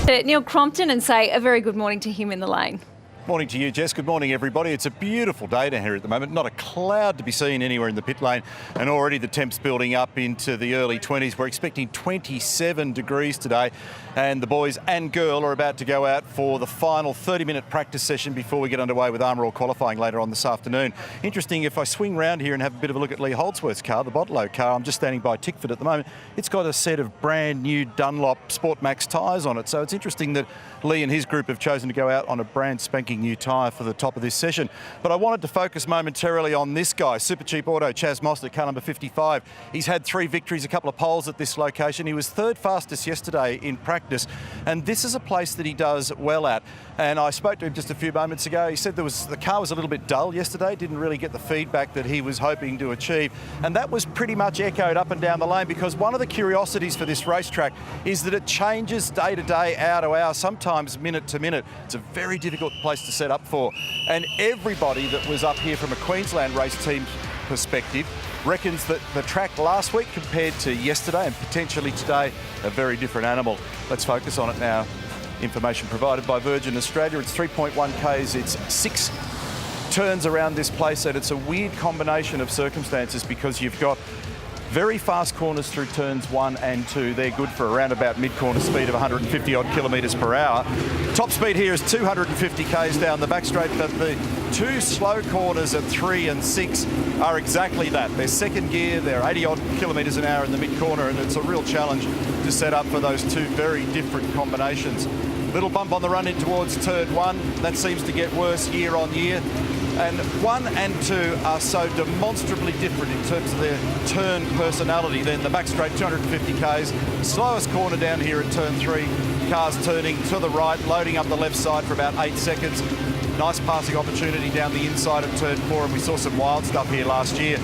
Neil Crompton and say a very good morning to him in the lane. Morning to you, Jess. Good morning, everybody. It's a beautiful day down here at the moment. Not a cloud to be seen anywhere in the pit lane, and already the temps building up into the early 20s. We're expecting 27 degrees today, and the boys and girl are about to go out for the final 30-minute practice session before we get underway with Armour All qualifying later on this afternoon. Interesting, if I swing round here and have a bit of a look at Lee Holdsworth's car, the Botlow car, I'm just standing by Tickford at the moment. It's got a set of brand new Dunlop Sport Max tyres on it, so it's interesting that Lee and his group have chosen to go out on a brand spanking new tyre for the top of this session. But I wanted to focus momentarily on this guy, Super Cheap Auto, Chaz Mostert, car number 55. He's had 3 victories, a couple of poles at this location. He was 3rd fastest yesterday in practice, and this is a place that he does well at. And I spoke to him just a few moments ago. He said the car was a little bit dull yesterday, didn't really get the feedback that he was hoping to achieve. And that was pretty much echoed up and down the lane, because one of the curiosities for this racetrack is that it changes day to day, hour to hour, sometimes minute to minute. It's a very difficult place to set up for. And everybody that was up here from a Queensland race team perspective reckons that the track last week compared to yesterday and potentially today, a very different animal. Let's focus on it now. Information provided by Virgin Australia. It's 3.1 Ks, it's 6 turns around this place, and it's a weird combination of circumstances because you've got very fast corners through turns 1 and 2. They're good for around about mid-corner speed of 150 odd kilometres per hour. Top speed here is 250 Ks down the back straight, but the 2 slow corners at 3 and 6 are exactly that. They're second gear, they're 80 odd kilometres an hour in the mid-corner, and it's a real challenge to set up for those 2 very different combinations. Little bump on the run in towards turn 1. That seems to get worse year on year. And 1 and 2 are so demonstrably different in terms of their turn personality. Then the back straight, 250 Ks. Slowest corner down here at turn 3. Cars turning to the right, loading up the left side for about 8 seconds. Nice passing opportunity down the inside of turn 4, and we saw some wild stuff here last year.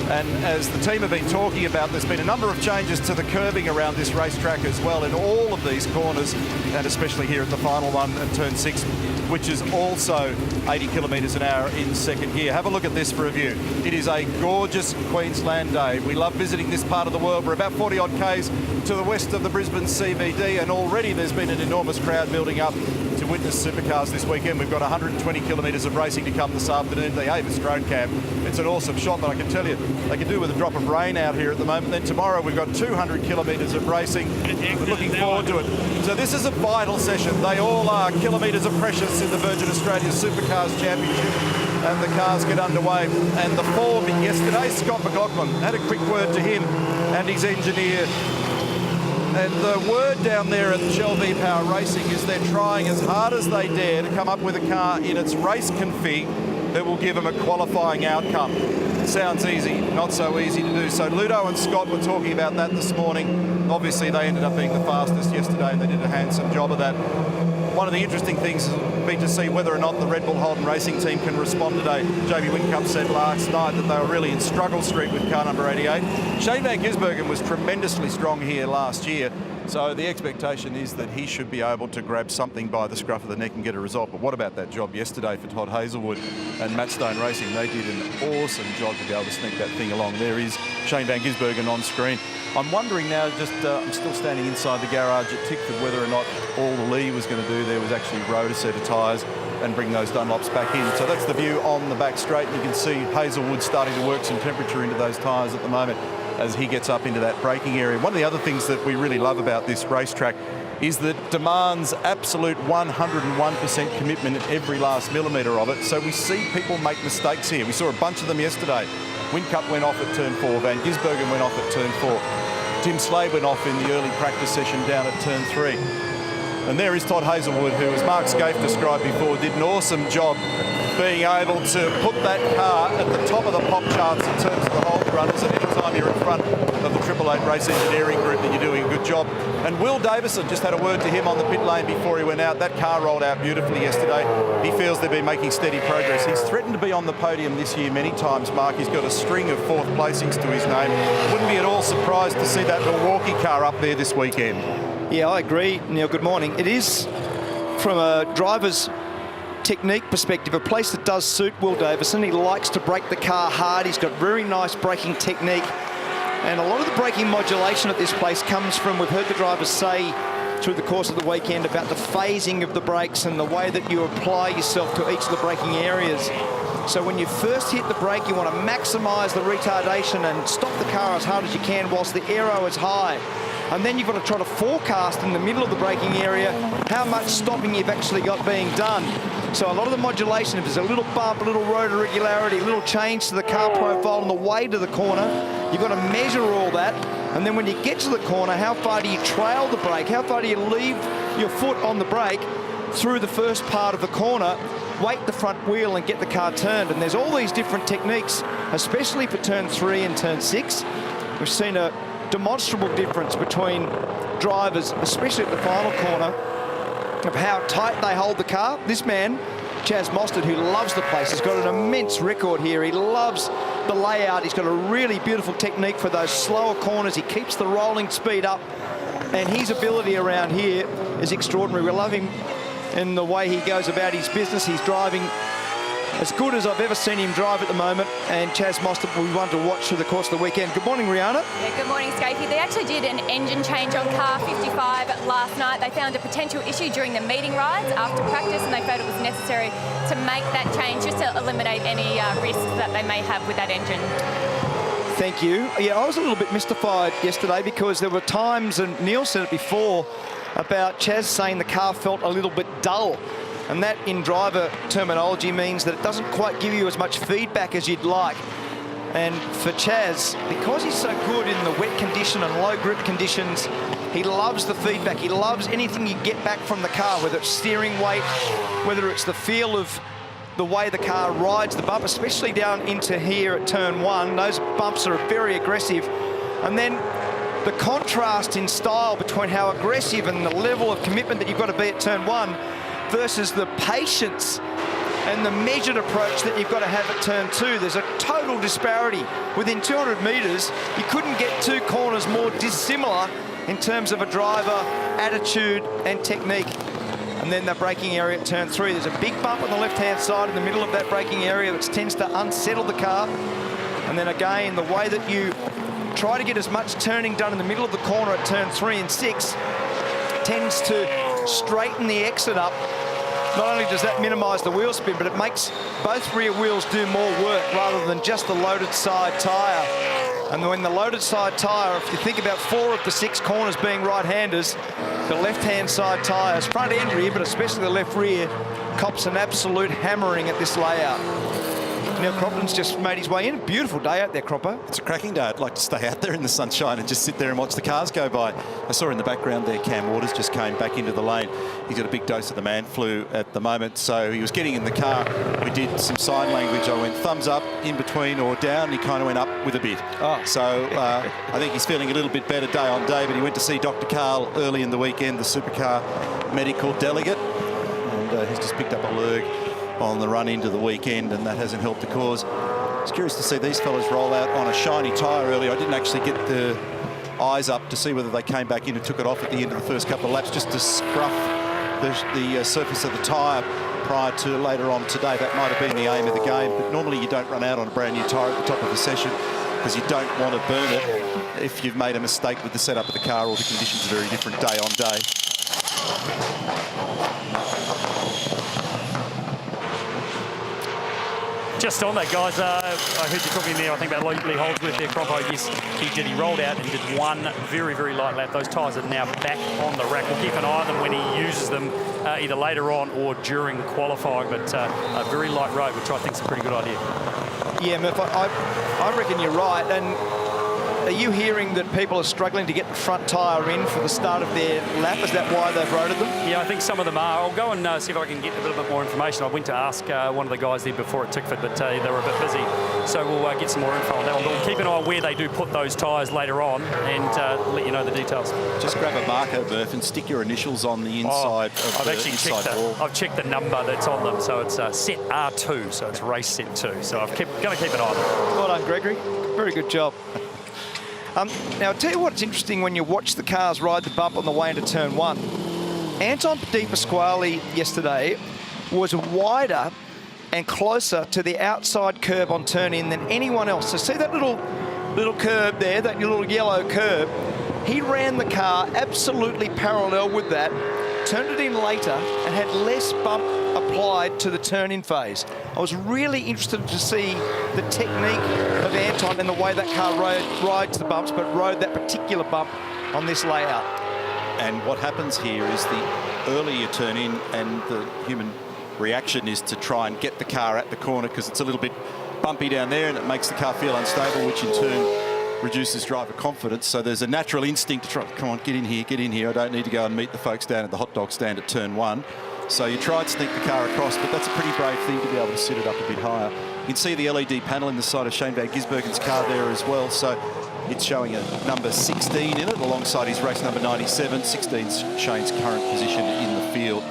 And as the team have been talking about, there's been a number of changes to the curbing around this racetrack as well in all of these corners, and especially here at the final one at turn 6, which is also 80 kilometres an hour in second gear. Have a look at this for a view. It is a gorgeous Queensland day. We love visiting this part of the world. We're about 40 odd Ks to the west of the Brisbane CBD, and already there's been an enormous crowd building up to witness supercars this weekend. We've got 120 kilometres of racing to come this afternoon. The Avis Drone Cam. It's an awesome shot, but I can tell you, they can do with a drop of rain out here at the moment. Then tomorrow we've got 200 kilometres of racing. We're looking forward to it. So this is a vital session. They all are. Kilometres are precious in the Virgin Australia Supercars Championship, and the cars get underway. And the form yesterday, Scott McLaughlin, had a quick word to him and his engineer. And the word down there at Shell V-Power Racing is they're trying as hard as they dare to come up with a car in its race config that will give them a qualifying outcome. It sounds easy, not so easy to do. So Ludo and Scott were talking about that this morning. Obviously they ended up being the fastest yesterday, and they did a handsome job of that. One of the interesting things will be to see whether or not the Red Bull Holden racing team can respond today. JB Whincup said last night that they were really in struggle street with car number 88. Shane Van Gisbergen was tremendously strong here last year, so the expectation is that he should be able to grab something by the scruff of the neck and get a result. But what about that job yesterday for Todd Hazelwood and Matt Stone Racing? They did an awesome job to be able to sneak that thing along. There is Shane Van Gisbergen on screen. I'm wondering now, I'm still standing inside the garage at Tickford, whether or not all the Lee was going to do there was actually road a set of tyres and bring those Dunlops back in. So that's the view on the back straight. You can see Hazelwood starting to work some temperature into those tyres at the moment as he gets up into that braking area. One of the other things that we really love about this racetrack is that it demands absolute 101% commitment at every last millimetre of it. So we see people make mistakes here. We saw a bunch of them yesterday. Whincup went off at turn 4. Van Gisbergen went off at turn 4. Tim Slade went off in the early practice session down at turn 3. And there is Todd Hazelwood, who, as Mark Scaife described before, did an awesome job being able to put that car at the top of the pop charts in terms of the whole runners. And anytime you're in front of the Triple Eight Race Engineering Group, that you're doing a good job. And Will Davison, just had a word to him on the pit lane before he went out. That car rolled out beautifully yesterday. He feels they've been making steady progress. He's threatened to be on the podium this year many times, Mark. He's got a string of 4th placings to his name. Wouldn't be at all surprised to see that Milwaukee car up there this weekend. Yeah, I agree, Neil. Good morning. It is, from a driver's technique perspective, a place that does suit Will Davison. He likes to brake the car hard. He's got very nice braking technique. And a lot of the braking modulation at this place comes from, we've heard the drivers say, through the course of the weekend about the phasing of the brakes and the way that you apply yourself to each of the braking areas. So when you first hit the brake, you want to maximise the retardation and stop the car as hard as you can whilst the aero is high. And then you've got to try to forecast in the middle of the braking area how much stopping you've actually got being done. So a lot of the modulation, if there's a little bump, a little road irregularity, a little change to the car profile on the way to the corner, you've got to measure all that. And then when you get to the corner, how far do you trail the brake? How far do you leave your foot on the brake through the first part of the corner, weight the front wheel and get the car turned? And there's all these different techniques, especially for turn 3 and turn 6. We've seen a demonstrable difference between drivers, especially at the final corner, of how tight they hold the car. This man, Chaz Mostert, who loves the place, has got an immense record here. He loves the layout. He's got a really beautiful technique for those slower corners. He keeps the rolling speed up, and his ability around here is extraordinary. We love him in the way he goes about his business. He's driving as good as I've ever seen him drive at the moment, and Chaz Mostert will be one to watch through the course of the weekend. Good morning, Rihanna. Yeah, good morning, Scapey. They actually did an engine change on car 55 last night. They found a potential issue during the meeting rides after practice, and they felt it was necessary to make that change just to eliminate any risks that they may have with that engine. Thank you. Yeah, I was a little bit mystified yesterday because there were times, and Neil said it before, about Chaz saying the car felt a little bit dull. And that, in driver terminology, means that it doesn't quite give you as much feedback as you'd like. And for Chaz, because he's so good in the wet condition and low grip conditions, he loves the feedback. He loves anything you get back from the car, whether it's steering weight, whether it's the feel of the way the car rides the bump, especially down into here at turn 1. Those bumps are very aggressive. And then the contrast in style between how aggressive and the level of commitment that you've got to be at turn 1 versus the patience and the measured approach that you've got to have at turn 2. There's a total disparity. Within 200 metres, you couldn't get two corners more dissimilar in terms of a driver, attitude and technique. And then the braking area at turn 3. There's a big bump on the left-hand side in the middle of that braking area that tends to unsettle the car. And then again, the way that you try to get as much turning done in the middle of the corner at turn 3 and 6 tends to straighten the exit up. Not only does that minimise the wheel spin, but it makes both rear wheels do more work rather than just the loaded side tyre. And when the loaded side tyre, if you think about 4 of the 6 corners being right-handers, the left-hand side tyres, front and rear, but especially the left rear, cops an absolute hammering at this layout. Now Cropton's just made his way in. Beautiful day out there, Cropper. It's a cracking day. I'd like to stay out there in the sunshine and just sit there and watch the cars go by. I saw in the background there Cam Waters just came back into the lane. He's got a big dose of the man flu at the moment, so he was getting in the car. We did some sign language. I went thumbs up, in between or down. He kind of went up with a bit. Oh. So I think he's feeling a little bit better day on day, but he went to see Dr. Carl early in the weekend, the supercar medical delegate, and he's just picked up a lurg on the run into the weekend, and that hasn't helped the cause. I was curious to see these fellas roll out on a shiny tyre earlier. I didn't actually get the eyes up to see whether they came back in and took it off at the end of the first couple of laps just to scruff the surface of the tyre prior to later on today. That might have been the aim of the game, but normally you don't run out on a brand new tyre at the top of the session because you don't want to burn it if you've made a mistake with the setup of the car or the conditions are very different day on day. Just on that, guys, I heard you talking there, I think, about Lee Holdsworth there, Croppo. Yes, he did. He rolled out and did one very, very light lap. Those tyres are now back on the rack. We'll keep an eye on them when he uses them, either later on or during qualifying. But a very light road, which I think is a pretty good idea. Yeah, Murph, I reckon you're right. And are you hearing that people are struggling to get the front tyre in for the start of their lap? Is that why they've roaded them? Yeah, I think some of them are. I'll go and see if I can get a little bit more information. I went to ask one of the guys there before at Tickford, but they were a bit busy. So we'll get some more info on that one. But we'll keep an eye on where they do put those tyres later on and let you know the details. Just grab a marker, Murph, and stick your initials on the inside of the inside wall. I've checked the number that's on them. So it's set R2, so it's race set 2. So I'm going to keep an eye on them. Well done, Gregory. Very good job. Now, I'll tell you what's interesting when you watch the cars ride the bump on the way into turn 1. Anton Di Pasquale yesterday was wider and closer to the outside curb on turn in than anyone else. So see that little little curb there, that little yellow curb. He ran the car absolutely parallel with that, turned it in later, and had less bump applied to the turn-in phase. I was really interested to see the technique of Anton and the way that car rides the bumps, but rode that particular bump on this layout. And what happens here is the earlier you turn in, and the human reaction is to try and get the car at the corner because it's a little bit bumpy down there, and it makes the car feel unstable, which in turn reduces driver confidence. So there's a natural instinct to try, come on, get in here, I don't need to go and meet the folks down at the hot dog stand at turn 1. So you try and sneak the car across, but that's a pretty brave thing to be able to sit it up a bit higher. You can see the LED panel in the side of Shane Van Gisbergen's car there as well. So it's showing a number 16 in it, alongside his race number 97. 16's Shane's current position in the field.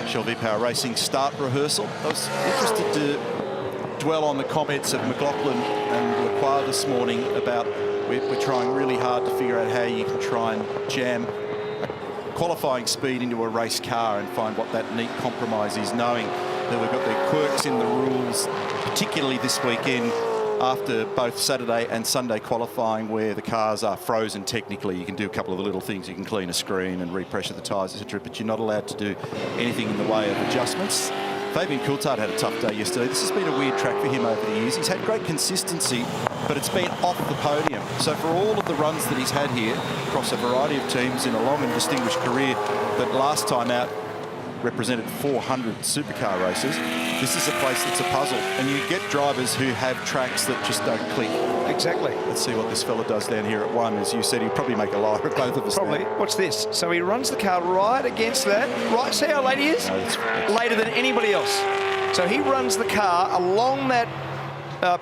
Shell V-Power Racing start rehearsal. I was interested to dwell on the comments of McLaughlin and Lacroix this morning about we're trying really hard to figure out how you can try and jam qualifying speed into a race car and find what that neat compromise is, knowing that we've got the quirks in the rules, particularly this weekend after both Saturday and Sunday qualifying, where the cars are frozen technically. You can do a couple of the little things. You can clean a screen and repressure the tyres, etc., but you're not allowed to do anything in the way of adjustments. Fabian Coulthard had a tough day yesterday. This has been a weird track for him over the years. He's had great consistency, but it's been off the podium. So for all of the runs that he's had here across a variety of teams in a long and distinguished career that last time out represented 400 supercar races, this is a place that's a puzzle. And you get drivers who have tracks that just don't click. Exactly. Let's see what this fella does down here at 1. As you said, he'll probably make a liar of both of us. Probably. Now. Watch this. So he runs the car right against that. Right, see how late he is? No, that's later than anybody else. So he runs the car along that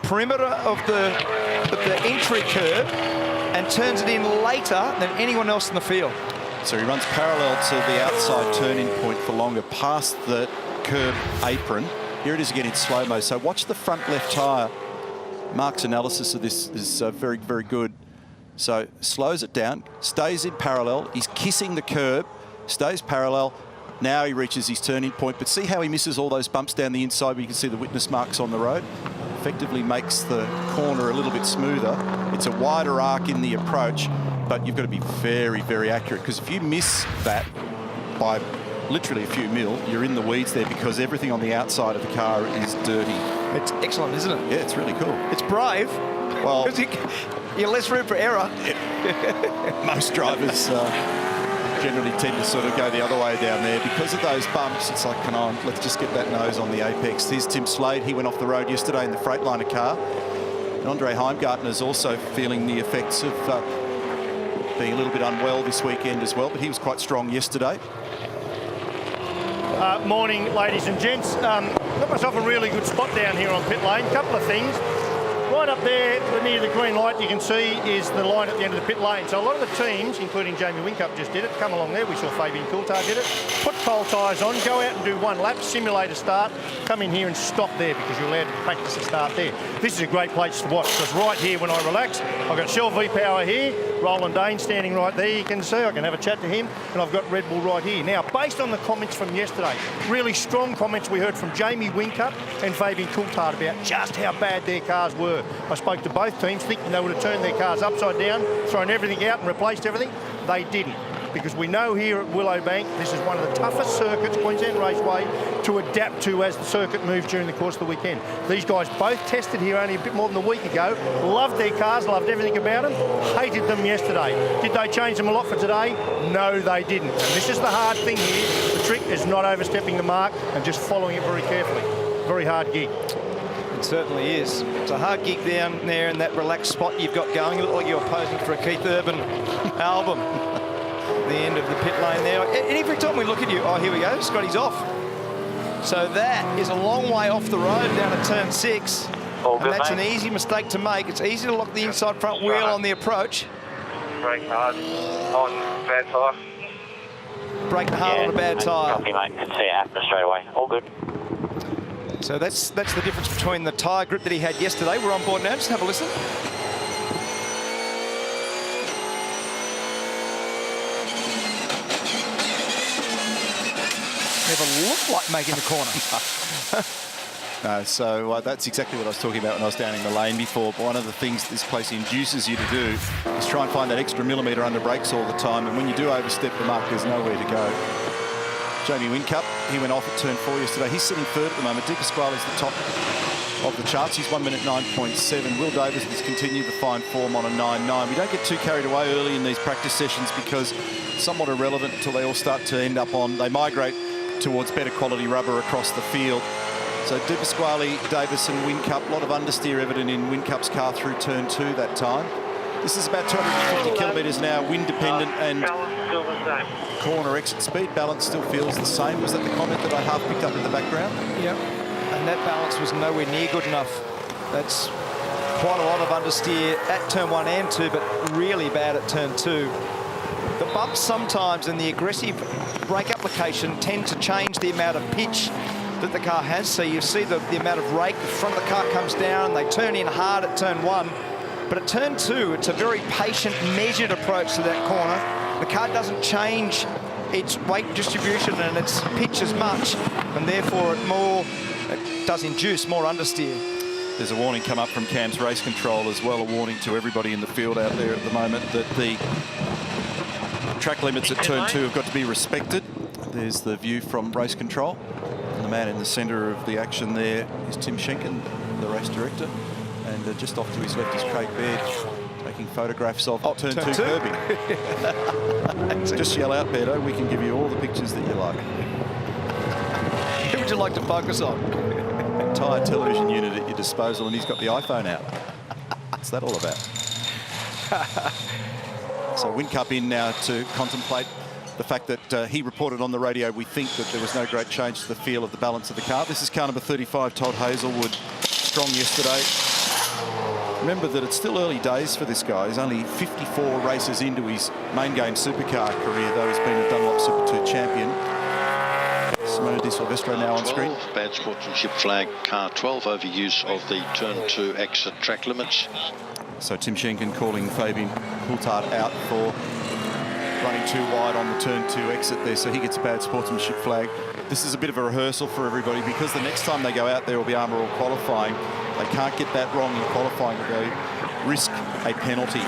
perimeter of the entry curb and turns it in later than anyone else in the field. So he runs parallel to the outside turning point for longer, past the curb apron. Here it is again in slow-mo. So watch the front left tyre. Mark's analysis of this is very, very good. So slows it down, stays in parallel. He's kissing the curb, stays parallel. Now he reaches his turning point, but see how he misses all those bumps down the inside where you can see the witness marks on the road? Effectively makes the corner a little bit smoother. It's a wider arc in the approach, but you've got to be very, very accurate, because if you miss that by literally a few mil, you're in the weeds there, because everything on the outside of the car is dirty. It's excellent, isn't it? Yeah, it's really cool. It's brave. Well, you're less room for error. Most drivers generally tend to sort of go the other way down there. Because of those bumps, it's like, come on, let's just get that nose on the apex. Here's Tim Slade. He went off the road yesterday in the Freightliner car. And Andre Heimgartner's also feeling the effects of being a little bit unwell this weekend as well, but he was quite strong yesterday. Morning, ladies and gents. Got myself a really good spot down here on pit lane. Couple of things. Right up there near the green light, you can see is the line at the end of the pit lane. So a lot of the teams, including Jamie Whincup, just did it. Come along there. We saw Fabian Coulthard did it. Put cold tyres on, go out and do one lap, simulate a start, come in here and stop there, because you're allowed to practice a start there. This is a great place to watch, because right here when I relax, I've got Shell V-Power here, Roland Dane standing right there, you can see. I can have a chat to him, and I've got Red Bull right here. Now, based on the comments from yesterday, really strong comments we heard from Jamie Whincup and Fabian Coulthard about just how bad their cars were. I spoke to both teams thinking they would have turned their cars upside down, thrown everything out and replaced everything. They didn't, because we know here at Willowbank, this is one of the toughest circuits, Queensland Raceway, to adapt to as the circuit moves during the course of the weekend. These guys both tested here only a bit more than a week ago, loved their cars, loved everything about them, hated them yesterday. Did they change them a lot for today? No, they didn't. And this is the hard thing here. The trick is not overstepping the mark and just following it very carefully. Very hard gig. It certainly is. It's a hard gig down there in that relaxed spot you've got going. You look like you're posing for a Keith Urban album. The end of the pit lane there. And every time we look at you, oh, here we go, Scotty's off. So that is a long way off the road down at turn 6. All and good, that's mate. an easy mistake to make. It's easy to lock the inside front wheel on the approach. Brake hard on bad tyre. Braking hard on a bad tyre. Copy, mate. Can see it happen straight away. All good. So that's the difference between the tyre grip that he had yesterday. We're on board now. Just have a listen. Never looked like making the corner. So that's exactly what I was talking about when I was down in the lane before. But one of the things this place induces you to do is try and find that extra millimetre under brakes all the time. And when you do overstep the mark, there's nowhere to go. Jamie Whincup, he went off at turn 4 yesterday. He's sitting third at the moment. Di Pasquale's the top of the charts. He's 1 minute 9.7. Will Davis has continued the fine form on a 9.9. We don't get too carried away early in these practice sessions because somewhat irrelevant until they all start to end up on, they migrate towards better quality rubber across the field. So Di Pasquale, Davis and Whincup, a lot of understeer evident in Whincup's car through turn 2 that time. This is about 250 kilometres an hour, wind dependent, and corner exit speed. Balance still feels the same. Was that the comment that I half picked up in the background? Yep. And that balance was nowhere near good enough. That's quite a lot of understeer at turn 1 and 2, but really bad at turn 2. The bumps sometimes and the aggressive brake application tend to change the amount of pitch that the car has. So you see the amount of rake, the front of the car comes down, they turn in hard at turn 1. But at turn 2, it's a very patient, measured approach to that corner. The car doesn't change its weight distribution and its pitch as much, and therefore it does induce more understeer. There's a warning come up from Cam's race control as well, a warning to everybody in the field out there at the moment that the track limits at turn 2 have got to be respected. There's the view from race control. And the man in the centre of the action there is Tim Schenken, the race director. And just off to his left is Craig Baird, taking photographs of turn 2 curbing. Just yell out, Beardo, we can give you all the pictures that you like. Who would you like to focus on? Entire television unit at your disposal, and he's got the iPhone out. What's that all about? So Whincup in now to contemplate the fact that he reported on the radio, we think that there was no great change to the feel of the balance of the car. This is car number 35, Todd Hazelwood, strong yesterday. Remember that it's still early days for this guy. He's only 54 races into his main game supercar career, though he's been a Dunlop Super 2 champion. Simone Di Silvestro now on screen. Bad sportsmanship flag, car 12, overuse of the turn 2 exit track limits. So Tim Schenken calling Fabian Coulthard out for running too wide on the turn 2 exit there, so he gets a bad sportsmanship flag. This is a bit of a rehearsal for everybody because the next time they go out there will be Armour All qualifying. They can't get that wrong in qualifying, they risk a penalty.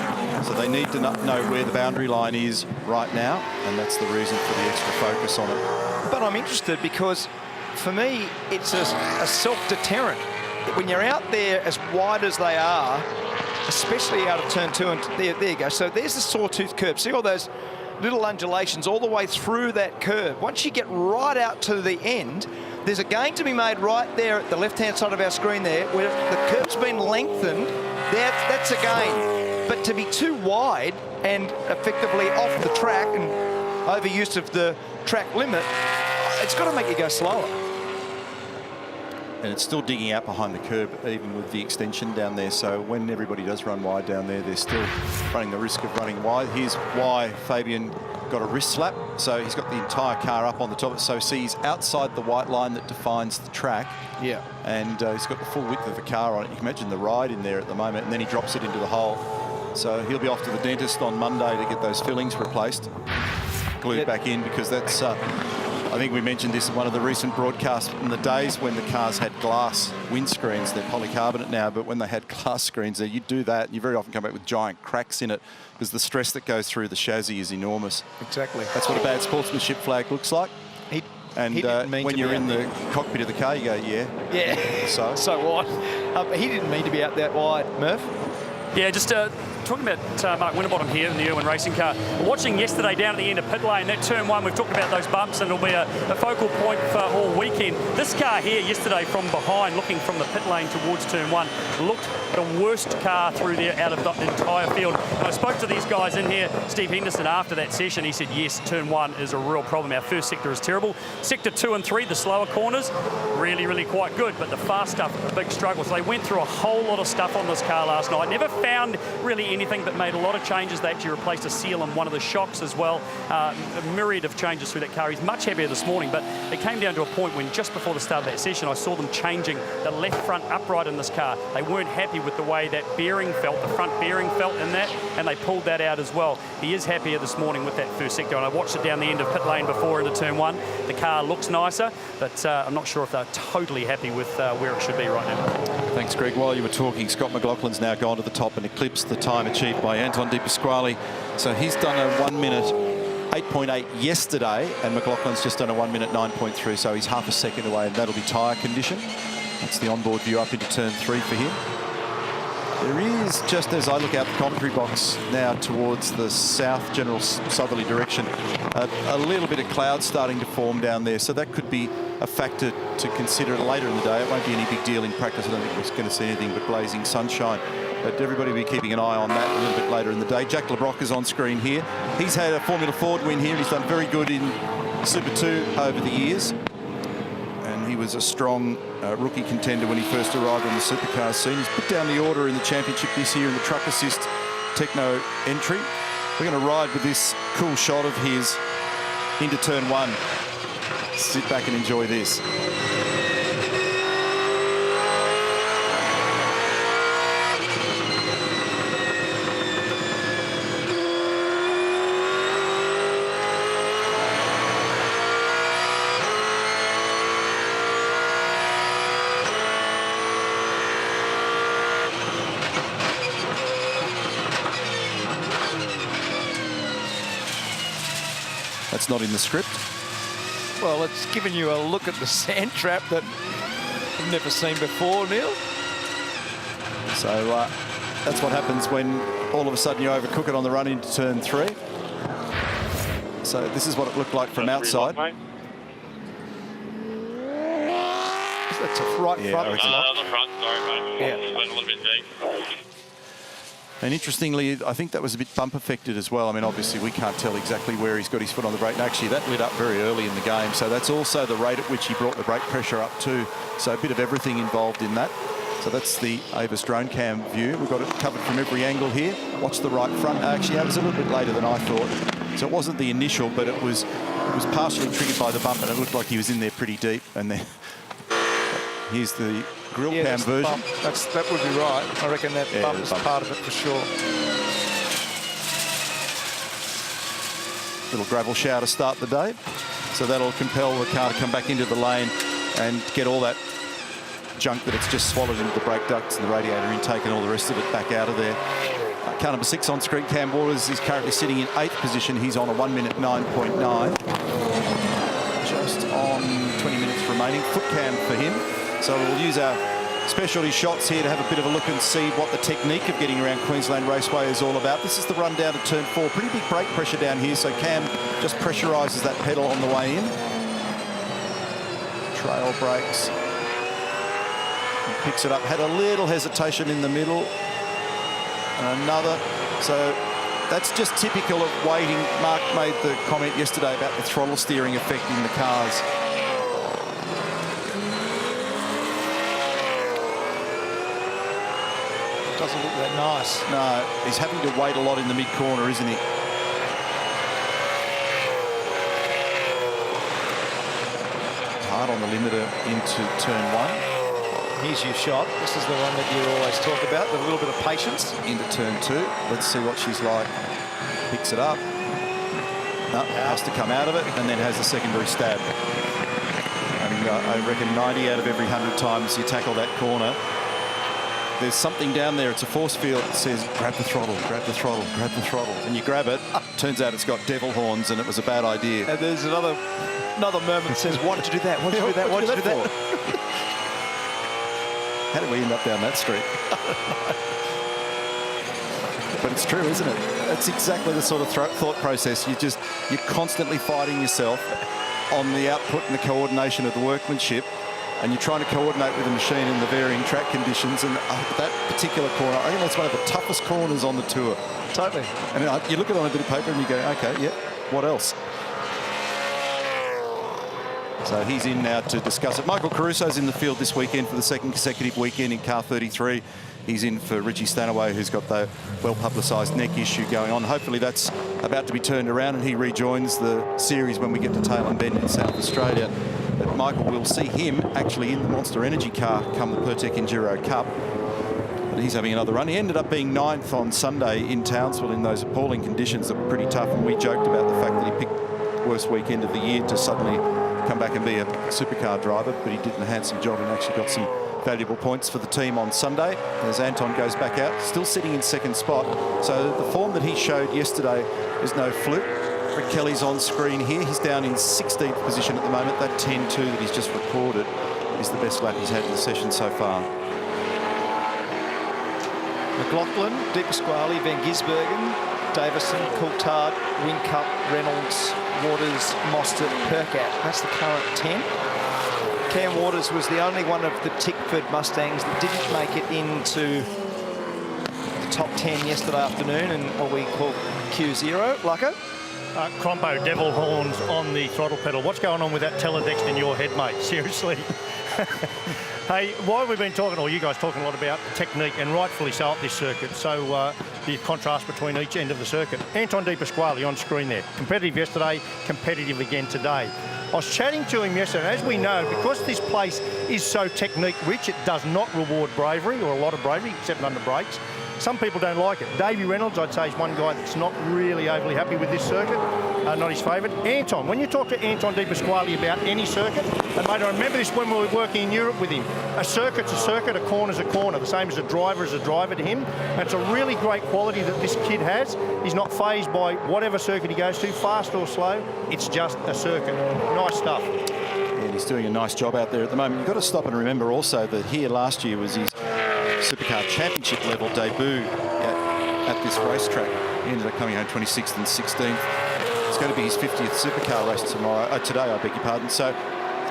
So they need to know where the boundary line is right now, and that's the reason for the extra focus on it. But I'm interested because, for me, it's a self-deterrent. When you're out there as wide as they are, especially out of turn 2, and there you go. So there's the sawtooth curve. See all those little undulations all the way through that curve. Once you get right out to the end, there's a gain to be made right there at the left-hand side of our screen there, where the curve's been lengthened. That's a gain. But to be too wide and effectively off the track and overuse of the track limit, it's got to make you go slower. And it's still digging out behind the curb, even with the extension down there. So when everybody does run wide down there, they're still running the risk of running wide. Here's why Fabian got a wrist slap. So he's got the entire car up on the top. So see, he's outside the white line that defines the track. Yeah. And he's got the full width of the car on it. You can imagine the ride in there at the moment. And then he drops it into the hole. So he'll be off to the dentist on Monday to get those fillings replaced, glued back in, because that's... I think we mentioned this in one of the recent broadcasts, in the days when the cars had glass windscreens. They're polycarbonate now, but when they had glass screens there, you'd do that, and you very often come back with giant cracks in it because the stress that goes through the chassis is enormous. Exactly. That's what a bad sportsmanship flag looks like. And when you're in the cockpit of the car, you go, yeah. Yeah. So what? He didn't mean to be out that wide, Murph. Yeah, just talking about Mark Winterbottom here in the Irwin racing car. Watching yesterday down at the end of pit lane, that turn 1, we've talked about those bumps, and it'll be a focal point for all weekend. This car here yesterday from behind, looking from the pit lane towards turn 1, looked the worst car through there out of the entire field. And I spoke to these guys in here, Steve Henderson, after that session. He said, yes, turn 1 is a real problem. Our first sector is terrible. Sector 2 and 3, the slower corners, really, really quite good, but the fast stuff, a big struggle. So they went through a whole lot of stuff on this car last night. Never found really anything, but made a lot of changes. They actually replaced a seal on one of the shocks as well. A myriad of changes through that car. He's much happier this morning, but it came down to a point when just before the start of that session, I saw them changing the left front upright in this car. They weren't happy with the way that bearing felt, the front bearing felt in that, and they pulled that out as well. He is happier this morning with that first sector, and I watched it down the end of pit lane before into turn one. The car looks nicer, but I'm not sure if they're totally happy with where it should be right now. Thanks, Greg. While you were talking, Scott McLaughlin's now gone to the top and eclipsed the time achieved by Anton De Pasquale. So he's done a 1 minute 8.8 yesterday, and McLaughlin's just done a 1 minute 9.3, so he's half a second away, and that'll be tyre condition. That's the onboard view up into turn 3 for him. There is, just as I look out the commentary box now towards the south, general southerly direction, a little bit of cloud starting to form down there, so that could be a factor to consider later in the day. It won't be any big deal in practice. I don't think we're going to see anything but blazing sunshine. But everybody will be keeping an eye on that a little bit later in the day. Jack LeBrock is on screen here. He's had a Formula Ford win here. He's done very good in Super 2 over the years. And he was a strong rookie contender when he first arrived on the supercar scene. He's put down the order in the championship this year in the truck assist techno entry. We're going to ride with this cool shot of his into turn 1. Sit back and enjoy this. That's not in the script. Well, it's given you a look at the sand trap that I've never seen before, Neil. So that's what happens when all of a sudden you overcook it on the run into turn 3. So this is what it looked like from outside. That's a right front. The front, sorry, mate. Yeah. Went a little bit deep. And interestingly, I think that was a bit bump affected as well. I mean, obviously, we can't tell exactly where he's got his foot on the brake. And actually, that lit up very early in the game. So that's also the rate at which he brought the brake pressure up too. So a bit of everything involved in that. So that's the Avis drone cam view. We've got it covered from every angle here. Watch the right front. Actually, that was a little bit later than I thought. So it wasn't the initial, but it was partially triggered by the bump, and it looked like he was in there pretty deep. And then here's the grill cam version. That would be right. I reckon that bump is part of it for sure. Little gravel shower to start the day. So that'll compel the car to come back into the lane and get all that junk that it's just swallowed into the brake ducts and the radiator intake and all the rest of it back out of there. Car number 6 on screen, Cam Waters, is currently sitting in 8th position. He's on a 1 minute 9.9. Just on 20 minutes remaining. Foot cam for him. So we'll use our specialty shots here to have a bit of a look and see what the technique of getting around Queensland Raceway is all about. This is the run down to turn 4. Pretty big brake pressure down here, so Cam just pressurises that pedal on the way in. Trail brakes. He picks it up. Had a little hesitation in the middle. And another. So that's just typical of waiting. Mark made the comment yesterday about the throttle steering effect in the cars. Doesn't look that nice. No, he's having to wait a lot in the mid-corner, isn't he? Hard on the limiter into turn 1. Here's your shot. This is the one that you always talk about, the little bit of patience. Into turn 2. Let's see what she's like. Picks it up. No, has to come out of it and then has the secondary stab. And I reckon 90 out of every 100 times you tackle that corner, there's something down there. It's a force field that says, grab the throttle, grab the throttle, grab the throttle. And you grab it. Turns out it's got devil horns and it was a bad idea. And there's another moment that says, why did you do that? Why did you do that? Why did you do that? How did we end up down that street? But it's true, isn't it? That's exactly the sort of thought process. You're constantly fighting yourself on the output and the coordination of the workmanship, and you're trying to coordinate with the machine in the varying track conditions. And that particular corner, I think that's one of the toughest corners on the tour. Totally. And you look at it on a bit of paper and you go, okay, yeah, what else? So he's in now to discuss it. Michael Caruso's in the field this weekend for the second consecutive weekend in car 33. He's in for Richie Stanaway, who's got the well-publicised neck issue going on. Hopefully that's about to be turned around and he rejoins the series when we get to Tailem Bend in South Australia. But Michael, will see him actually in the Monster Energy car come the Pertec Enduro Cup. But he's having another run. He ended up being 9th on Sunday in Townsville in those appalling conditions that were pretty tough, and we joked about the fact that he picked worst weekend of the year to suddenly come back and be a supercar driver, but he did a handsome job and actually got some valuable points for the team on Sunday as Anton goes back out, still sitting in 2nd spot. So the form that he showed yesterday is no fluke. Rick Kelly's on screen here. He's down in 16th position at the moment. That 10.2 that he's just recorded is the best lap he's had in the session so far. McLaughlin, De Pasquale, Van Gisbergen, Davison, Coulthard, Whincup, Reynolds, Waters, Mostert, Percat. That's the current 10. Cam Waters was the only one of the Tickford Mustangs that didn't make it into the top 10 yesterday afternoon in what we call Q0. Lucko? Crompo, devil horns on the throttle pedal. What's going on with that teledext in your head, mate? Seriously. Hey, why we've been talking, or you guys talking a lot about technique, and rightfully so at this circuit, so the contrast between each end of the circuit. Anton De Pasquale on screen there. Competitive yesterday, competitive again today. I was chatting to him yesterday, and as we know, because this place is so technique-rich, it does not reward bravery, or a lot of bravery, except under brakes. Some people don't like it. Davey Reynolds, I'd say, is one guy that's not really overly happy with this circuit, not his favourite. Anton, when you talk to Anton De Pasquale about any circuit, and mate, I remember this when we were working in Europe with him, a circuit's a circuit, a corner's a corner, the same as a driver to him. And it's a really great quality that this kid has. He's not fazed by whatever circuit he goes to, fast or slow. It's just a circuit. Nice stuff. And he's doing a nice job out there at the moment. You've got to stop and remember also that here last year was his Supercar Championship level debut at this racetrack. He ended up coming home 26th and 16th. It's going to be his 50th Supercar race today, I beg your pardon. So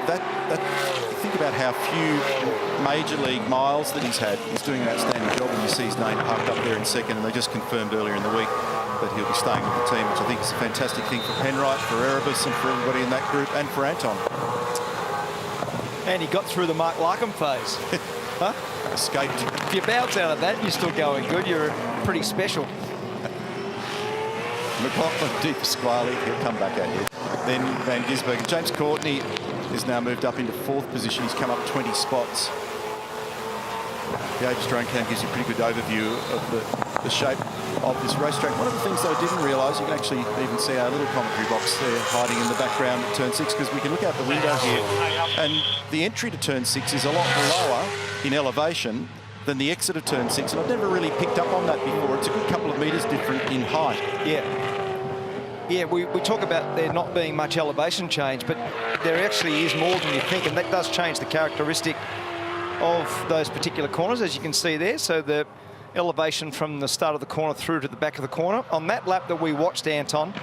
think about how few major league miles that he's had. He's doing an outstanding job when you see his name parked up there in 2nd, and they just confirmed earlier in the week that he'll be staying with the team, which I think is a fantastic thing for Penrite, for Erebus, and for everybody in that group, and for Anton. And he got through the Mark Larkham phase. Huh? Escaped. If you bounce out of that, you're still going good. You're pretty special. McLaughlin, De Pasquale, he'll come back at you. Then Van Gisbergen. James Courtney is now moved up into 4th position. He's come up 20 spots. The Apex drone cam gives you a pretty good overview of the shape of this racetrack. One of the things that I didn't realise, you can actually even see our little commentary box there hiding in the background at turn 6, because we can look out the window here, and the entry to turn 6 is a lot lower in elevation than the exit of turn 6, and I've never really picked up on that before. It's a good couple of metres different in height. Yeah, we talk about there not being much elevation change, but there actually is more than you think, and that does change the characteristic of those particular corners, as you can see there. So the elevation from the start of the corner through to the back of the corner. On that lap that we watched, Anton,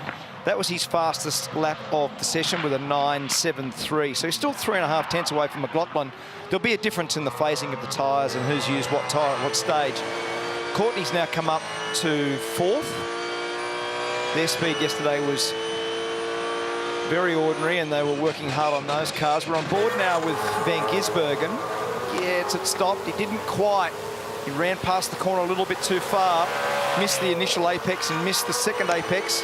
that was his fastest lap of the session with a 9.73. So he's still 3.5 tenths away from McLaughlin. There'll be a difference in the phasing of the tyres and who's used what tyre at what stage. Courtney's now come up to 4th. Their speed yesterday was very ordinary, and they were working hard on those cars. We're on board now with Van Gisbergen. Yeah, it stopped. He didn't quite. He ran past the corner a little bit too far, missed the initial apex and missed the second apex.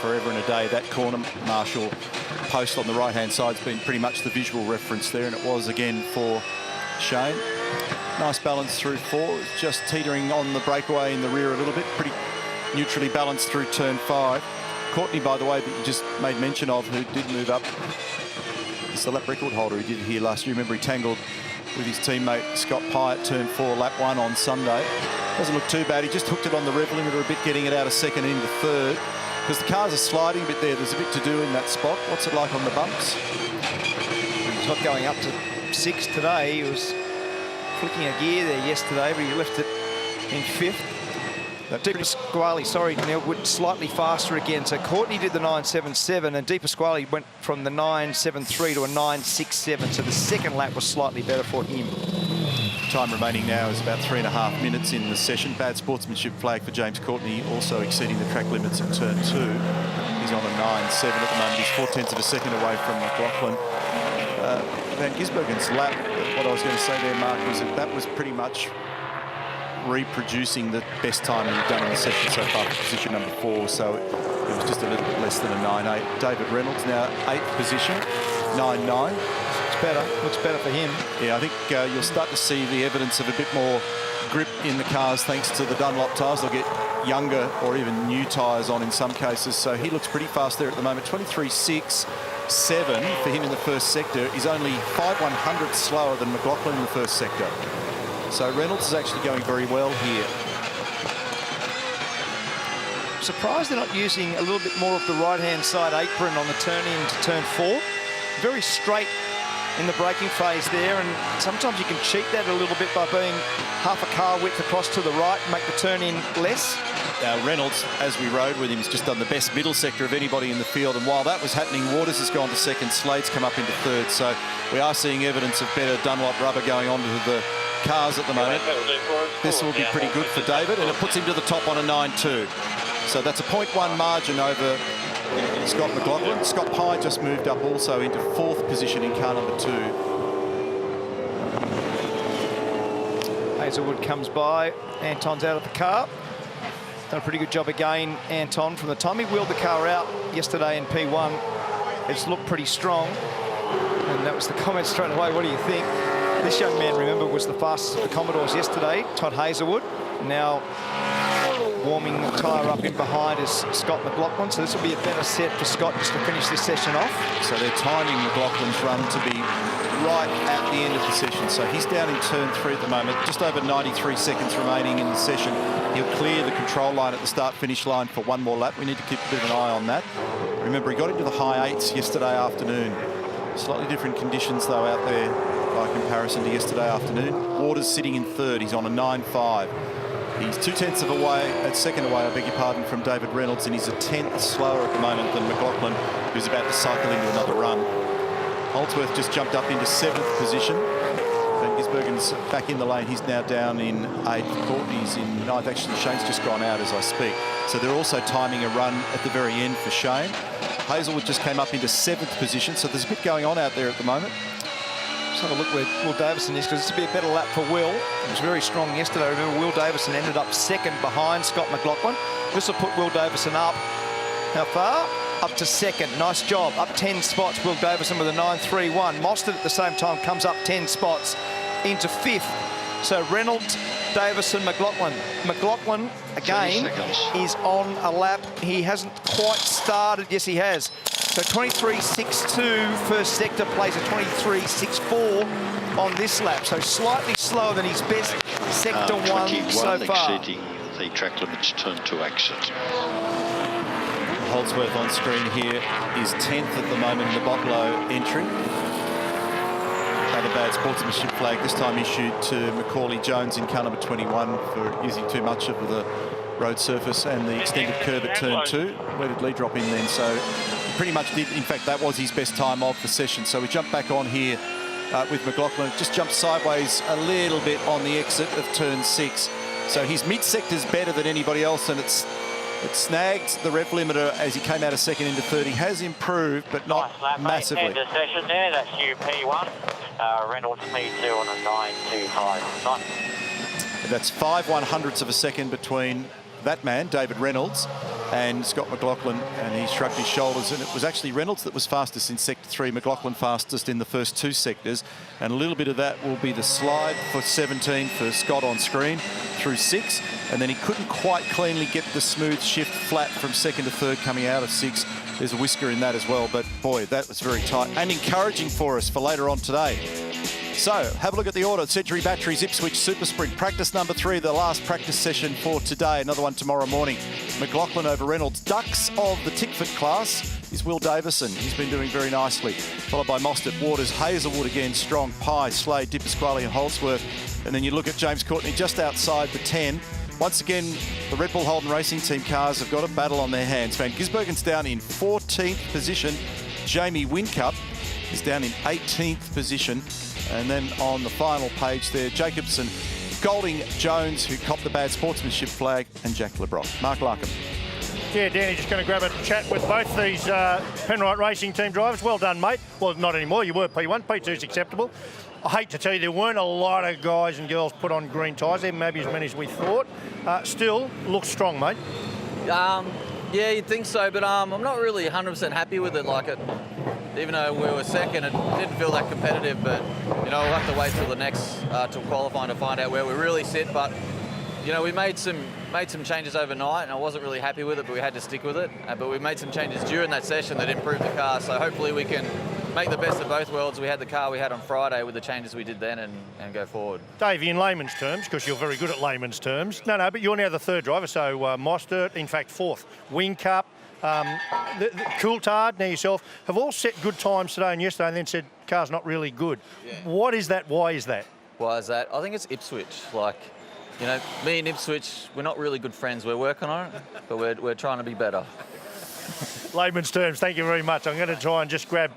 Forever and a day, that corner marshal post on the right-hand side has been pretty much the visual reference there, and it was again for Shane. Nice balance through 4. It's just teetering on the breakaway in the rear a little bit. Pretty neutrally balanced through turn 5. Courtney, by the way, that you just made mention of, who did move up. It's the lap record holder. He did it here last year. Remember, he tangled with his teammate Scott Pye at turn 4, lap 1 on Sunday. Doesn't look too bad. He just hooked it on the rev limiter a bit, getting it out of 2nd into 3rd. Because the cars are sliding a bit there. There's a bit to do in that spot. What's it like on the bumps? He's not going up to 6 today. He was flicking a gear there yesterday, but he left it in 5th. De Pasquale, sorry, Neil, went slightly faster again. So Courtney did the 9.77, and De Pasquale went from the 9.73 to a 9.67. So the second lap was slightly better for him. Time remaining now is about 3.5 minutes in the session. Bad sportsmanship flag for James Courtney, also exceeding the track limits at turn 2. He's on a 9.7 at the moment. He's 4 tenths of a second away from McLaughlin. Van Gisbergen's lap what I was going to say there, Mark, was that was pretty much reproducing the best time we've done in the session so far for position number 4. So it was just a little bit less than a 9.8. David Reynolds now 8th position, 9.9. Looks better for him. Yeah, I think you'll start to see the evidence of a bit more grip in the cars thanks to the Dunlop tyres. They'll get younger or even new tyres on in some cases. So he looks pretty fast there at the moment. 23.6.7 for him in the first sector is only 5/100ths slower than McLaughlin in the first sector. So Reynolds is actually going very well here. Surprised they're not using a little bit more of the right-hand side apron on the turn into turn 4. Very straight in the braking phase there, and sometimes you can cheat that a little bit by being half a car width across to the right and make the turn in less. Reynolds, as we rode with him, has just done the best middle sector of anybody in the field, and while that was happening, Waters has gone to second, Slade's come up into third, so we are seeing evidence of better Dunlop rubber going onto the cars at the moment. This will be pretty good for David, and it puts him to the top on a 9.2. So that's a 0.1 margin over Scott McLaughlin. Scott Pye just moved up also into 4th position in car number 2. Hazelwood comes by. Anton's out of the car. Done a pretty good job again, Anton. From the time he wheeled the car out yesterday in P1, it's looked pretty strong. And that was the comment straight away. What do you think? This young man, remember, was the fastest of the Commodores yesterday, Todd Hazelwood. Now warming the tyre up in behind is Scott McLaughlin, so this will be a better set for Scott just to finish this session off. So they're timing McLaughlin's run to be right at the end of the session. So he's down in turn 3 at the moment, just over 93 seconds remaining in the session. He'll clear the control line at the start-finish line for one more lap. We need to keep a bit of an eye on that. Remember, he got into the high 8s yesterday afternoon. Slightly different conditions, though, out there by comparison to yesterday afternoon. Waters sitting in 3rd. He's on a 9.5. He's 0.2 second away, I beg your pardon, from David Reynolds, and he's a 10th slower at the moment than McLaughlin, who's about to cycle into another run. Holdsworth just jumped up into 7th position. Van Gisbergen's back in the lane. He's now down in 8th. Courtney's in 9th. Actually, Shane's just gone out as I speak. So they're also timing a run at the very end for Shane. Hazelwood just came up into 7th position, so there's a bit going on out there at the moment. Let's have a look where Will Davison is, because this will be a better lap for Will. It was very strong yesterday. Remember, Will Davison ended up 2nd behind Scott McLaughlin. This will put Will Davison up. How far? Up to 2nd. Nice job. Up 10 spots, Will Davison with a 9.31. Mostert at the same time comes up 10 spots into 5th. So Reynolds, Davison, McLaughlin. McLaughlin, again, is on a lap. He hasn't quite started. Yes, he has. So 23.62 first sector, plays a 23.64 on this lap. So slightly slower than his best sector 1 so far. Exceeding the track limits turn 2 exit. Holdsworth on screen here is 10th at the moment in the Botlow entry. Another bad sportsmanship flag, this time issued to Macaulay Jones in car number 21 for using too much of the road surface and the extended curve at turn 2. Where did Lee drop in then? So he pretty much did. In fact, that was his best time of the session. So we jump back on here with McLaughlin. Just jumped sideways a little bit on the exit of turn 6. So his mid-sector's better than anybody else, and it snagged the rev limiter as he came out of 2nd into 3rd. He has improved, but not massively. End of session there, that's you P1. Reynolds P2 on a 9.25. That's 5/100ths of a second between that man, David Reynolds, and Scott McLaughlin, and he shrugged his shoulders, and it was actually Reynolds that was fastest in sector 3, McLaughlin fastest in the first 2 sectors, and a little bit of that will be the slide for 17 for Scott on screen through 6, and then he couldn't quite cleanly get the smooth shift flat from 2nd to 3rd coming out of 6. There's a whisker in that as well, but boy, that was very tight and encouraging for us for later on today. So, have a look at the order. Century Batteries Ipswich SuperSprint. Practice number 3, the last practice session for today. Another one tomorrow morning. McLaughlin over Reynolds. Ducks of the Tickford class is Will Davison. He's been doing very nicely. Followed by Mostert, Waters, Hazelwood again, Strong, Pye, Slade, Di Pasquale and Holdsworth. And then you look at James Courtney just outside the 10. Once again, the Red Bull Holden Racing Team cars have got a battle on their hands. Van Gisbergen's down in 14th position. Jamie Whincup is down in 18th position. And then on the final page there, Jacobson, Golding, Jones, who copped the bad sportsmanship flag, and Jack LeBrock. Mark Larkham. Yeah, Danny, just going to grab a chat with both these Penrite Racing Team drivers. Well done, mate. Well, not anymore. You were P1. P2's acceptable. I hate to tell you, there weren't a lot of guys and girls put on green tyres there, maybe as many as we thought. Still, looks strong, mate. Yeah, you'd think so, but I'm not really 100% happy with it. Like, even though we were second, it didn't feel that competitive. But you know, we'll have to wait till the next till qualifying to find out where we really sit. But you know, we made some changes overnight, and I wasn't really happy with it, but we had to stick with it. But we made some changes during that session that improved the car. So hopefully we can make the best of both worlds. We had the car we had on Friday with the changes we did then and go forward. Dave, in layman's terms, because you're very good at layman's terms. No, but you're now the third driver, so Mostert, in fact, fourth. Wing Cup, the Coulthard, now yourself, have all set good times today and yesterday and then said, car's not really good. Yeah. What is that? Why is that? Why is that? I think it's Ipswich. Like, you know, me and Ipswich, we're not really good friends. We're working on it, but we're trying to be better. Layman's terms, thank you very much. I'm going to try and just grab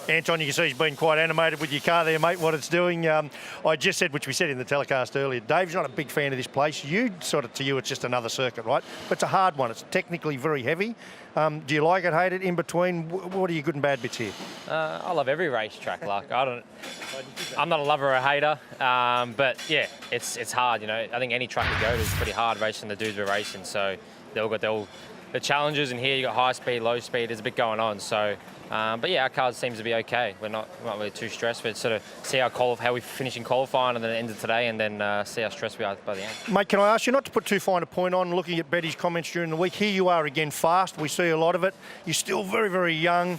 Anton. You can see he's been quite animated with your car there, mate, what it's doing. I just said, which we said in the telecast earlier, Dave's not a big fan of this place. To you, it's just another circuit, right? But it's a hard one. It's technically very heavy. Do you like it, hate it, in between? What are your good and bad bits here? I love every racetrack. Like, I'm not a lover or a hater, but yeah, it's hard, you know. I think any track you go to is pretty hard racing the dudes we're racing. So they've all got the challenges, and here you got high speed, low speed. There's a bit going on. So, but yeah, our car seems to be okay. We're not really too stressed. But sort of see how we finish in qualifying, and then end of today, and then see how stressed we are by the end. Mate, can I ask you not to put too fine a point on? Looking at Betty's comments during the week, here you are again, fast. We see a lot of it. You're still very, very young.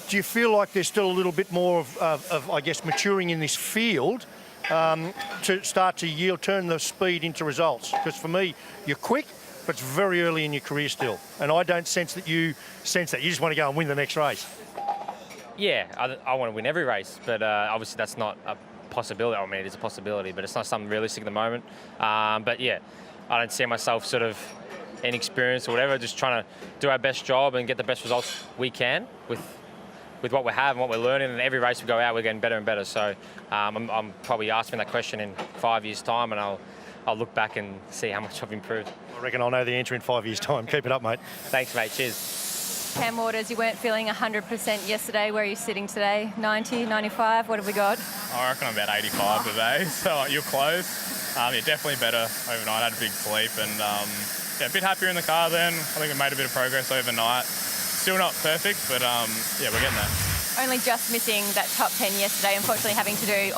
Do you feel like there's still a little bit more of I guess, maturing in this field to start to turn the speed into results? Because for me, you're quick, but it's very early in your career still. And I don't sense that you sense that. You just want to go and win the next race. Yeah, I want to win every race, but obviously that's not a possibility. I mean, it is a possibility, but it's not something realistic at the moment. But yeah, I don't see myself sort of inexperienced or whatever, just trying to do our best job and get the best results we can with what we have and what we're learning. And every race we go out, we're getting better and better. So I'm probably asking that question in 5 years' time, and I'll look back and see how much I've improved. I reckon I'll know the answer in 5 years' time. Keep it up, mate. Thanks, mate. Cheers. Cam Waters, you weren't feeling 100% yesterday. Where are you sitting today? 90, 95? What have we got? I reckon I'm about 85 today, so you're close. Yeah, definitely better overnight. I had a big sleep and yeah, a bit happier in the car then. I think we made a bit of progress overnight. Still not perfect, but yeah, we're getting there. Only just missing that top 10 yesterday, unfortunately having to do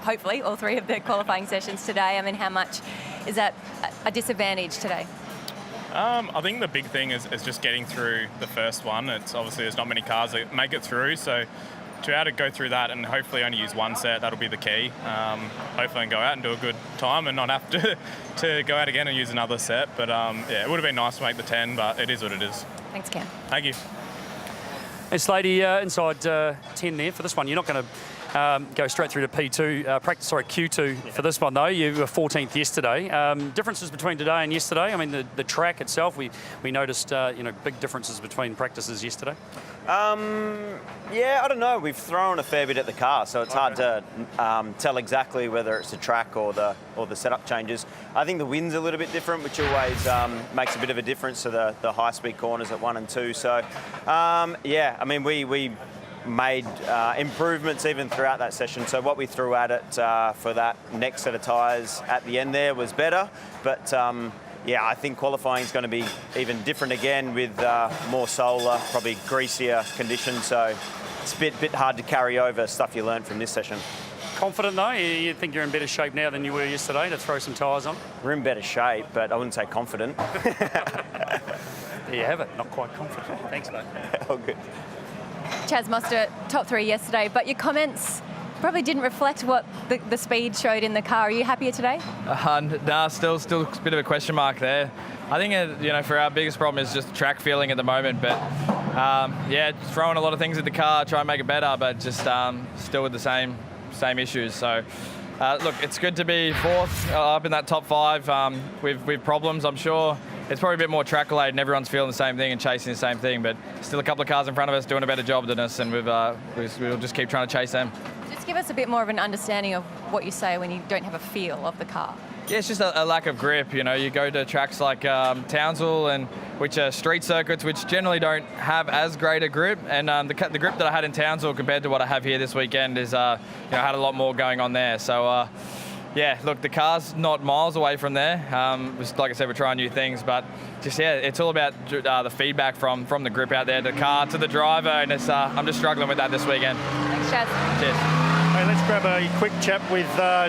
hopefully all three of the qualifying sessions today. I mean, how much is that a disadvantage today? I think the big thing is just getting through the first one. It's obviously there's not many cars that make it through, so to be able to go through that and hopefully only use one set, that'll be the key. Hopefully I can go out and do a good time and not have to go out again and use another set. But yeah, it would have been nice to make the 10, but it is what it is. Thanks, Cam. Thank you. And Slady, inside 10 there for this one. You're not going to go straight through to Q2 for this one though. You were 14th yesterday. Differences between today and yesterday. I mean, the track itself, we noticed big differences between practices yesterday. Yeah, I don't know. We've thrown a fair bit at the car, so it's hard to tell exactly whether it's the track or the setup changes. I think the wind's a little bit different, which always makes a bit of a difference to the high-speed corners at 1 and 2. So, yeah, I mean, we made improvements even throughout that session. So what we threw at it for that next set of tyres at the end there was better. But yeah, I think qualifying is going to be even different again with more solar, probably greasier conditions. So it's a bit hard to carry over stuff you learned from this session. Confident though? You think you're in better shape now than you were yesterday to throw some tyres on? We're in better shape, but I wouldn't say confident. There you have it. Not quite confident. Thanks, mate. All good. Chaz Mostert, top 3 yesterday, but your comments probably didn't reflect what the speed showed in the car. Are you happier today? Nah, still a bit of a question mark there. I think, for our biggest problem is just track feeling at the moment, but yeah, throwing a lot of things at the car, try and make it better, but just still with the same issues. So look, it's good to be 4th up in that top 5 with problems, I'm sure. It's probably a bit more track-related and everyone's feeling the same thing and chasing the same thing, but still a couple of cars in front of us doing a better job than us, and we'll just keep trying to chase them. Just give us a bit more of an understanding of what you say when you don't have a feel of the car. Yeah, it's just a lack of grip. You know, you go to tracks like Townsville, and which are street circuits, which generally don't have as great a grip. And the grip that I had in Townsville compared to what I have here this weekend is, I had a lot more going on there. So, yeah, look, the car's not miles away from there. Like I said, we're trying new things, but just, yeah, it's all about the feedback from the grip out there, the car to the driver, and I'm just struggling with that this weekend. Thanks, Chaz. Cheers. Hey, let's grab a quick chat with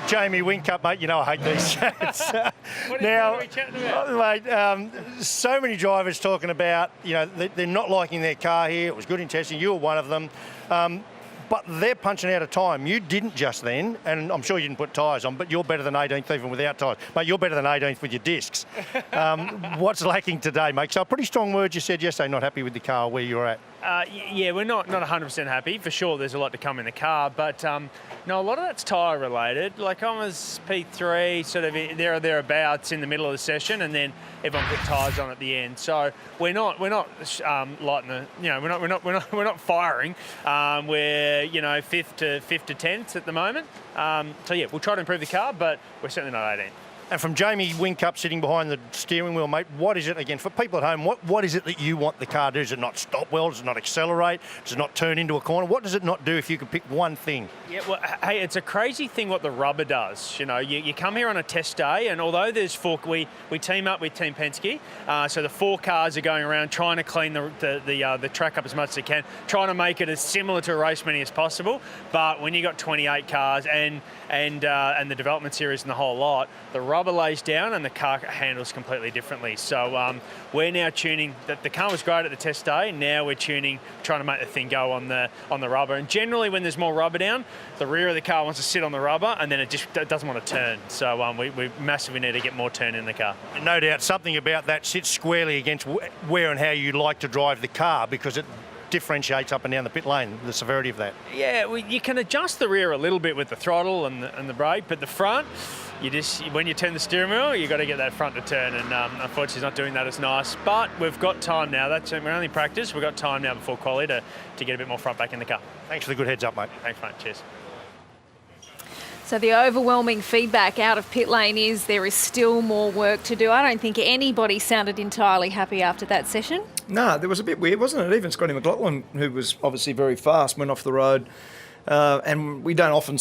Jamie Whincup, mate. You know I hate these chats. What are we chatting about? Mate, so many drivers talking about, they're not liking their car here. It was good in testing. You were one of them. But they're punching out of time. You didn't just then, and I'm sure you didn't put tyres on, but you're better than 18th even without tyres. Mate, you're better than 18th with your discs. What's lacking today, mate? So pretty strong words you said yesterday, not happy with the car where you're at. Yeah, we're not 100% happy. For sure, there's a lot to come in the car, but no, a lot of that's tyre related. Like I was P3, sort of there or thereabouts in the middle of the session, and then everyone put tyres on at the end. So we're not lighting the, we're not firing. We're 5th to 10th at the moment. So yeah, we'll try to improve the car, but we're certainly not 18th. And from Jamie Whincup sitting behind the steering wheel, mate, what is it, again, for people at home, what is it that you want the car to do? Does it not stop well? Does it not accelerate? Does it not turn into a corner? What does it not do if you could pick one thing? Yeah, well, hey, it's a crazy thing what the rubber does. You come here on a test day, and although there's we team up with Team Penske, so the 4 cars are going around trying to clean the track up as much as they can, trying to make it as similar to a race mini as possible. But when you got 28 cars and the development series and the whole lot, the rubber lays down and the car handles completely differently. So we're now tuning. The car was great at the test day. Now we're trying to make the thing go on the rubber. And generally, when there's more rubber down, the rear of the car wants to sit on the rubber, and then it just doesn't want to turn. So we massively need to get more turn in the car. No doubt, something about that sits squarely against where and how you like to drive the car, because it differentiates up and down the pit lane, the severity of that. Yeah, you can adjust the rear a little bit with the throttle and the brake, but the front, when you turn the steering wheel, you've got to get that front to turn, and unfortunately it's not doing that as nice. But we've got time now. We're only practice. We've got time now before quali to get a bit more front back in the car. Thanks for the good heads up, mate. Thanks, mate. Cheers. So the overwhelming feedback out of pit lane is there is still more work to do. I don't think anybody sounded entirely happy after that session. No, there was a bit weird, wasn't it? Even Scotty McLaughlin, who was obviously very fast, went off the road. And we don't often